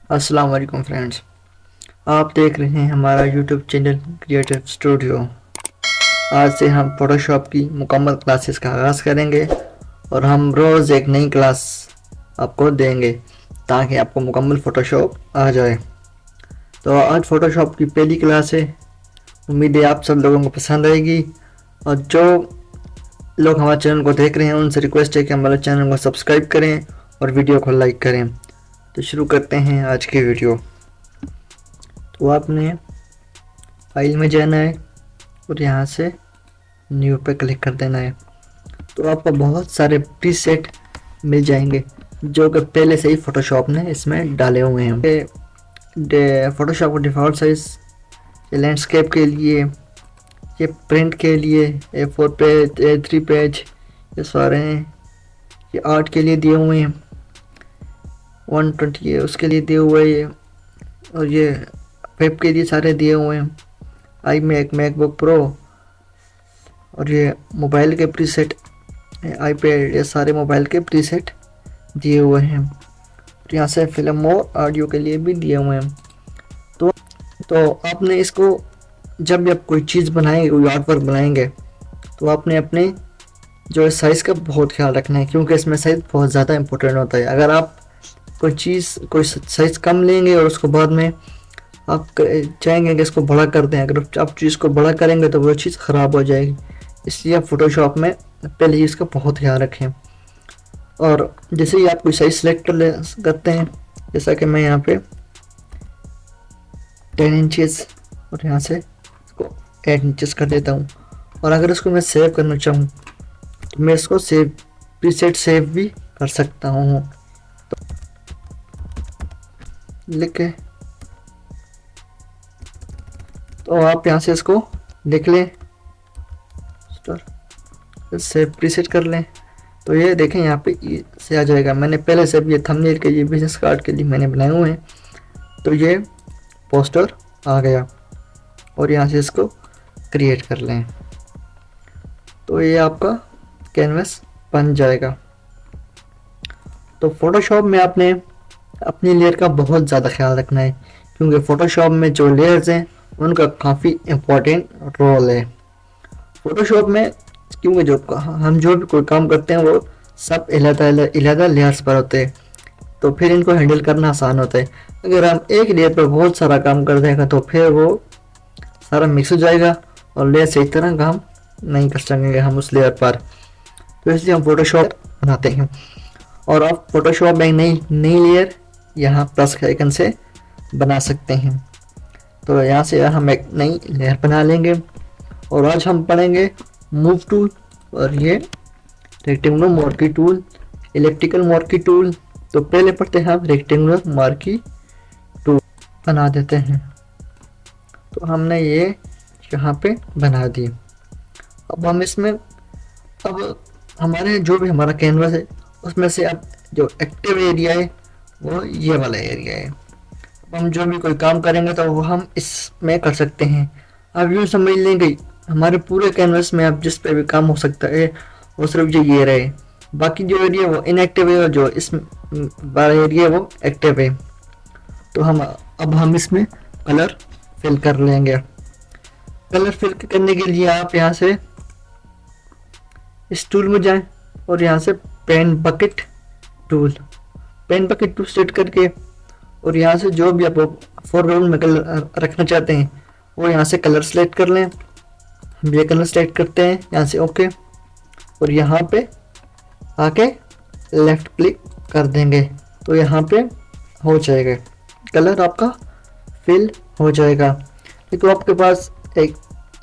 अस्सलाम वालेकुम फ्रेंड्स। आप देख रहे हैं हमारा यूट्यूब चैनल क्रिएटिव स्टूडियो। आज से हम फोटोशॉप की मुकम्मल क्लासेस का आगाज़ करेंगे और हम रोज़ एक नई क्लास आपको देंगे ताकि आपको मुकम्मल फ़ोटोशॉप आ जाए। तो आज फ़ोटोशॉप की पहली क्लास है। उम्मीद है आप सब लोगों को पसंद आएगी। और जो लोग हमारे चैनल को देख रहे हैं उनसे रिक्वेस्ट है कि हमारे चैनल को सब्सक्राइब करें और वीडियो को लाइक करें। तो शुरू करते हैं आज की वीडियो। तो आपने फाइल में जाना है और यहाँ से न्यू पे क्लिक कर देना है। तो आपको बहुत सारे प्रीसेट मिल जाएंगे जो कि पहले से ही फोटोशॉप ने इसमें डाले हुए हैं। फोटोशॉप का डिफ़ॉल्ट साइज़ ये लैंडस्केप के लिए, ये प्रिंट के लिए A4 पेज, A3 पेज, ये सारे हैं। ये आर्ट के लिए दिए हुए हैं 120 है उसके लिए दिए हुए हैं। और ये वेब के लिए सारे दिए हुए हैं, मैकबुक प्रो। और ये मोबाइल के प्रीसेट, आईपैड, ये सारे मोबाइल के प्रीसेट दिए हुए हैं। और यहाँ से फिल्म और ऑडियो के लिए भी दिए हुए हैं। तो आपने इसको जब भी आप कोई चीज़ बनाएंगे, कोई आर्ट वर्क बनाएंगे, तो आपने अपने जो साइज़ का बहुत ख्याल रखना है क्योंकि इसमें साइज़ बहुत ज़्यादा इंपॉर्टेंट होता है। अगर आप कोई साइज़ कम लेंगे और उसको बाद में आप चाहेंगे कि इसको बड़ा कर दें, अगर आप चीज़ को बड़ा करेंगे तो वो चीज़ ख़राब हो जाएगी। इसलिए आप फोटोशॉप में पहले ही इसका बहुत ख्याल रखें। और जैसे ही आप कोई साइज़ सेलेक्ट करते हैं, जैसा कि मैं यहाँ पे 10 इंचज़ और यहाँ से इसको 8 इंचज़ कर देता हूँ। और अगर इसको मैं सेव करना चाहूँ तो मैं इसको प्रीसेट सेव भी कर सकता हूँ। तो लिख के तो आप यहाँ से इसको लिख लें, सेव प्रीसेट कर लें। तो ये देखें यहाँ पे से आ जाएगा। मैंने पहले से भी ये थंबनेल के लिए, बिजनेस कार्ड के लिए मैंने बनाए हुए हैं। तो ये पोस्टर आ गया और यहाँ से इसको क्रिएट कर लें तो ये आपका कैनवस बन जाएगा। तो फोटोशॉप में आपने अपनी लेयर का बहुत ज़्यादा ख्याल रखना है क्योंकि फोटोशॉप में जो लेयर्स हैं उनका काफ़ी इम्पोर्टेंट रोल है फोटोशॉप में। क्योंकि हम जो भी कोई काम करते हैं वो सब अलग लेयर्स पर होते हैं, तो फिर इनको हैंडल करना आसान होता है। अगर हम एक लेयर पर बहुत सारा काम कर देंगे तो फिर वो सारा मिक्स हो जाएगा और लेयर सही तरह काम नहीं कर सकेंगे हम उस लेयर पर। तो इसलिए हम फोटोशॉप बनाते हैं। और आप फोटोशॉप में नई लेयर यहाँ प्लस के आइकन से बना सकते हैं। तो यहाँ से हम एक नई लेयर बना लेंगे। और आज हम पढ़ेंगे मूव टूल और ये rectangular marquee tool, electrical marquee tool. तो पहले पढ़ते हैं हम रेक्टेंगुलर मार्की टूल बना देते हैं। तो हमने ये यहाँ पे बना दिए। अब हम इसमें अब हमारे जो भी हमारा कैनवास है उसमें से अब जो एक्टिव एरिया है वो ये वाला एरिया है। अब हम जो भी कोई काम करेंगे तो वो हम इसमें कर सकते हैं। अब यूँ समझ लेंगे हमारे पूरे कैनवास में अब जिस पे भी काम हो सकता है वो सिर्फ ये रहे, बाकी जो एरिया वो इनएक्टिव है और जो इस वाला एरिया है वो एक्टिव है। तो अब हम इसमें कलर फिल कर लेंगे। कलर फिल करने के लिए आप यहाँ से इस टूल में जाएं और यहाँ से पेन बकेट टूल सेट करके और यहाँ से जो भी आप फोरग्राउंड में कलर रखना चाहते हैं वो यहाँ से कलर सेलेक्ट कर लें। हम ये कलर सेलेक्ट करते हैं यहाँ से ओके, और यहाँ पे आके लेफ्ट क्लिक कर देंगे तो यहाँ पे हो जाएगा, कलर आपका फिल हो जाएगा। तो आपके पास एक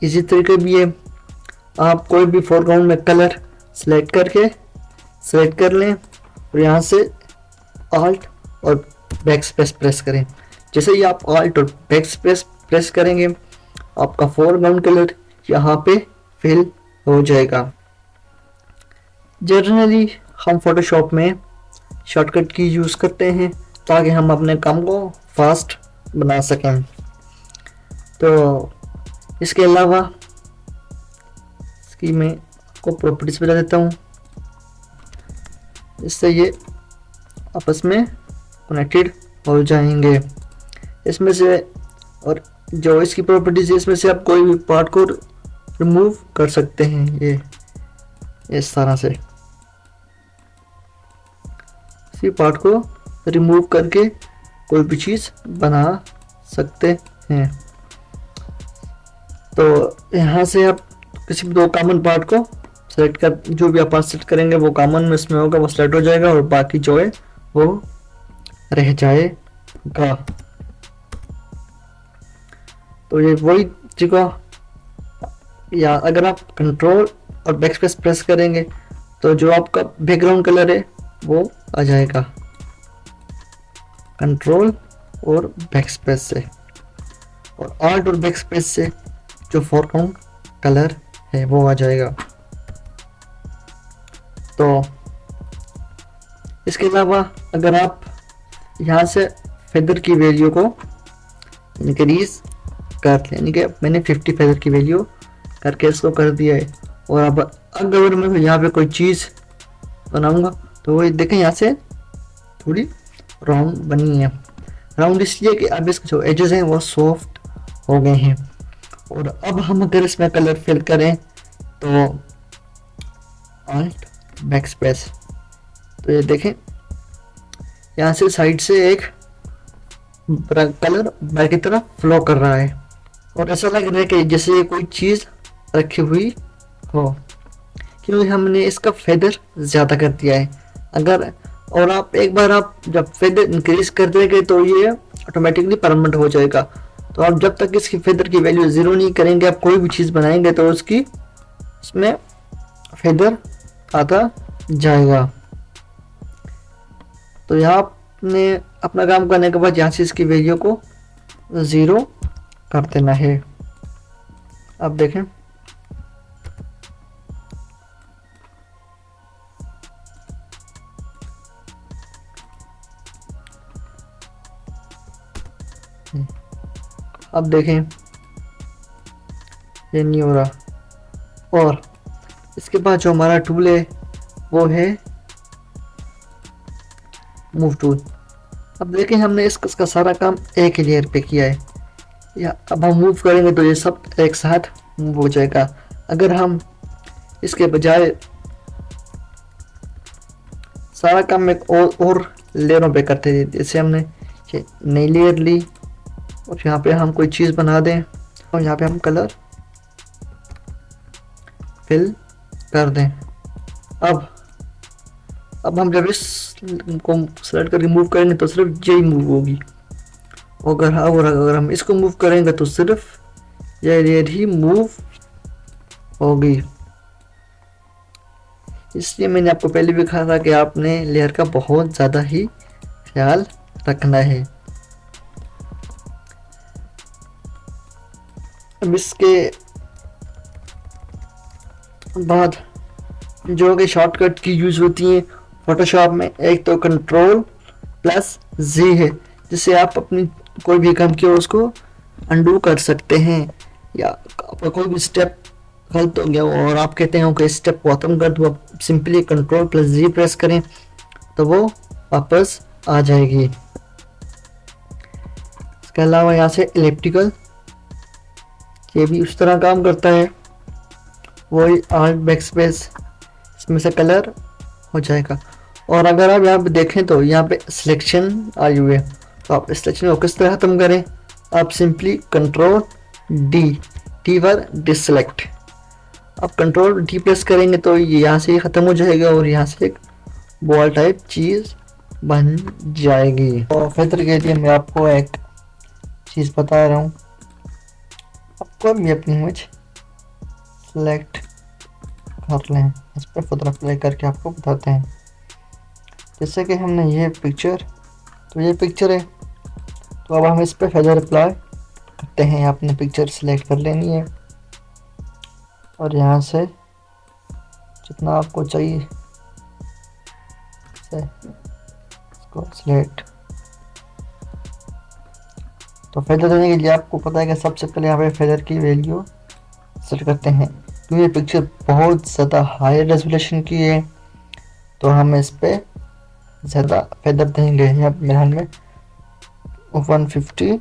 इजी तरीका भी है। आप कोई भी फोरग्राउंड में कलर सेलेक्ट कर लें और यहाँ से आल्ट और बैक स्पेस प्रेस करें। जैसे ही आप आल्ट और बैक स्पेस प्रेस करेंगे आपका फोरग्राउंड कलर यहाँ पे फिल हो जाएगा। जनरली हम फोटोशॉप में शॉर्टकट की यूज़ करते हैं ताकि हम अपने काम को फास्ट बना सकें। तो इसके अलावा इसकी मैं आपको प्रॉपर्टीज बता देता हूँ, इससे ये आपस में कनेक्टेड हो जाएंगे इसमें से। और जो इसकी प्रॉपर्टीज है, इसमें से आप कोई भी पार्ट को रिमूव कर सकते हैं। ये इस तरह से इसी पार्ट को रिमूव करके कोई भी चीज़ बना सकते हैं। तो यहाँ से आप किसी भी दो कॉमन पार्ट को सेलेक्ट कर, जो भी आप पार्ट सेलेक्ट करेंगे वो कॉमन में इसमें होगा, वो सेलेक्ट हो जाएगा और बाकी जो है वो रह जाएगा। तो ये वही तरीका, या अगर आप कंट्रोल और बैकस्पेस प्रेस करेंगे तो जो आपका बैकग्राउंड कलर है वो आ जाएगा कंट्रोल और बैकस्पेस से, और आल्ट और बैकस्पेस से जो फोरग्राउंड कलर है वो आ जाएगा। तो इसके अलावा अगर आप यहाँ से फेदर की वैल्यू को इंक्रीज कर लें, यानी कि मैंने 50 फेदर की वैल्यू करके इसको कर दिया है। और अब अगर मैं यहाँ पे कोई चीज़ बनाऊंगा तो वो देखें यहाँ से थोड़ी राउंड बनी है। राउंड इसलिए कि अब इसके जो एजेस हैं वो सॉफ्ट हो गए हैं। और अब हम अगर इसमें कलर फिल करें तो अल्ट बैकस्पेस, तो ये देखें यहाँ से साइड से एक कलर बैक की तरफ फ्लो कर रहा है और ऐसा लग रहा है कि जैसे कोई चीज़ रखी हुई हो, क्योंकि हमने इसका फेदर ज़्यादा कर दिया है। अगर और आप एक बार आप जब फेदर इंक्रीज कर देंगे तो ये ऑटोमेटिकली परमानेंट हो जाएगा। तो आप जब तक इसकी फेदर की वैल्यू 0 नहीं करेंगे, आप कोई भी चीज़ बनाएंगे तो उसकी इसमें फेदर आता जाएगा। तो यहाँ आपने अपना काम करने के बाद यहाँ से इसकी वैल्यू को 0 कर देना है। अब देखें अब देखें ये नहीं हो रहा। और इसके बाद जो हमारा टूल है वो है मूव टूल। अब देखें हमने इसका सारा काम एक ही लेयर पे किया है, या अब हम मूव करेंगे तो ये सब एक साथ मूव हो जाएगा। अगर हम इसके बजाय सारा काम एक और लेयरों पे करते थे, जैसे हमने नई लेयर ली और यहाँ पे हम कोई चीज़ बना दें और यहाँ पे हम कलर फिल कर दें। अब हम जब इस को सेलेक्ट करके मूव करेंगे तो सिर्फ यही मूव होगी, और अगर हम इसको मूव करेंगे तो सिर्फ यह लेयर ही मूव होगी। इसलिए मैंने आपको पहले भी कहा था कि आपने लेयर का बहुत ज़्यादा ही ख्याल रखना है। अब इसके बाद जो कि शॉर्टकट की यूज़ होती हैं फोटोशॉप में, एक तो कंट्रोल प्लस जी है, जिससे आप अपनी कोई भी काम किया उसको अंडू कर सकते हैं, या आपका कोई भी स्टेप गलत हो गया और आप कहते हैं कि स्टेप को खत्म कर दो, आप सिंपली कंट्रोल प्लस जी प्रेस करें तो वो वापस आ जाएगी। इसके अलावा यहाँ से इलेप्टिकल, ये भी उस तरह काम करता है, वही आल्ट बैकस्पेस, इसमें से कलर हो जाएगा। और अगर आप यहाँ पे देखें तो यहाँ पे सिलेक्शन आई हुई है, तो आप सिलेक्शन को किस तरह खत्म करें, आप सिंपली कंट्रोल डी पर डिसलेक्ट, आप कंट्रोल डी प्रेस करेंगे तो ये यहाँ से ख़त्म हो जाएगा और यहाँ से एक बॉल टाइप चीज़ बन जाएगी। और फेदर के लिए मैं आपको एक चीज़ बता रहा हूँ, आपको भी अपनी इमेज सेलेक्ट कर लें, इस पर फेदर अप्लाई करके आपको बताते हैं। जैसे कि हमने ये पिक्चर, तो ये पिक्चर है, तो अब हम इस पर फेदर अप्लाई करते हैं। आपने पिक्चर सेलेक्ट कर लेनी है और यहाँ से जितना आपको चाहिए इसको सेलेक्ट। तो फेदर देने के लिए आपको पता है कि सबसे पहले यहाँ पे फेदर की वैल्यू सेट करते हैं, क्योंकि ये पिक्चर बहुत ज़्यादा हाई रेजोल्यूशन की है तो हम इस पर ज़्यादा फेदर देंगे। यहाँ मेरे ध्यान में 150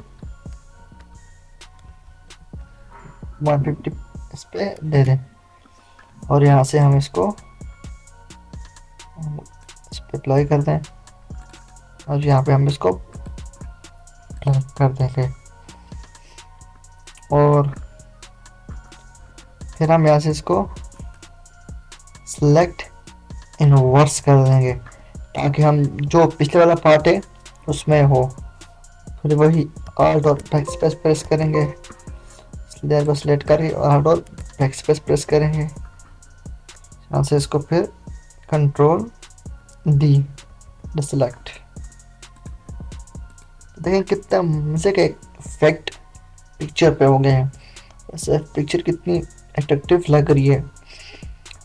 इस पे दे दें और यहाँ से हम इसको इस पे अप्लाई कर दें और यहाँ पे हम इसको कर देंगे और फिर हम यहाँ से इसको सिलेक्ट इनवर्स कर देंगे ताकि हम जो पिछले वाला पार्ट है उसमें हो। फिर वही Alt और बैकस्पेस प्रेस करेंगे, लेयर को सिलेक्ट करके Alt और बैकस्पेस प्रेस करेंगे। यहाँ से इसको फिर कंट्रोल डी सिलेक्ट। देखें कितना मजे का इफेक्ट पिक्चर पे हो गए हैं। वैसे पिक्चर कितनी अट्रैक्टिव लग रही है।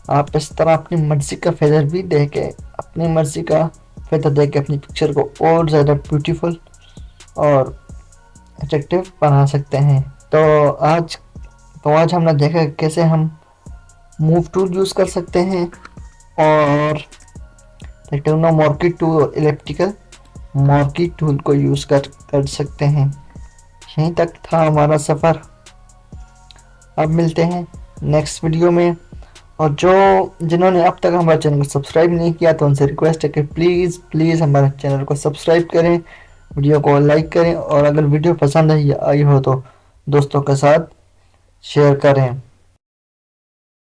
आप इस तरह अपनी मर्जी का फेदर भी दे के अपनी मर्जी का फेदर दे के अपनी पिक्चर को और ज़्यादा ब्यूटीफुल और अट्रैक्टिव बना सकते हैं। तो आज हमने देखा कैसे हम मूव टूल यूज़ कर सकते हैं और रेक्टेंगुलर मार्की टूल और इलिप्टिकल मार्की टूल को यूज़ कर सकते हैं। यहीं तक था हमारा सफ़र। अब मिलते हैं नेक्स्ट वीडियो में। और जिन्होंने अब तक हमारे चैनल को सब्सक्राइब नहीं किया तो उनसे रिक्वेस्ट है कि प्लीज़ हमारे चैनल को सब्सक्राइब करें, वीडियो को लाइक करें और अगर वीडियो पसंद आई हो तो दोस्तों के साथ शेयर करें।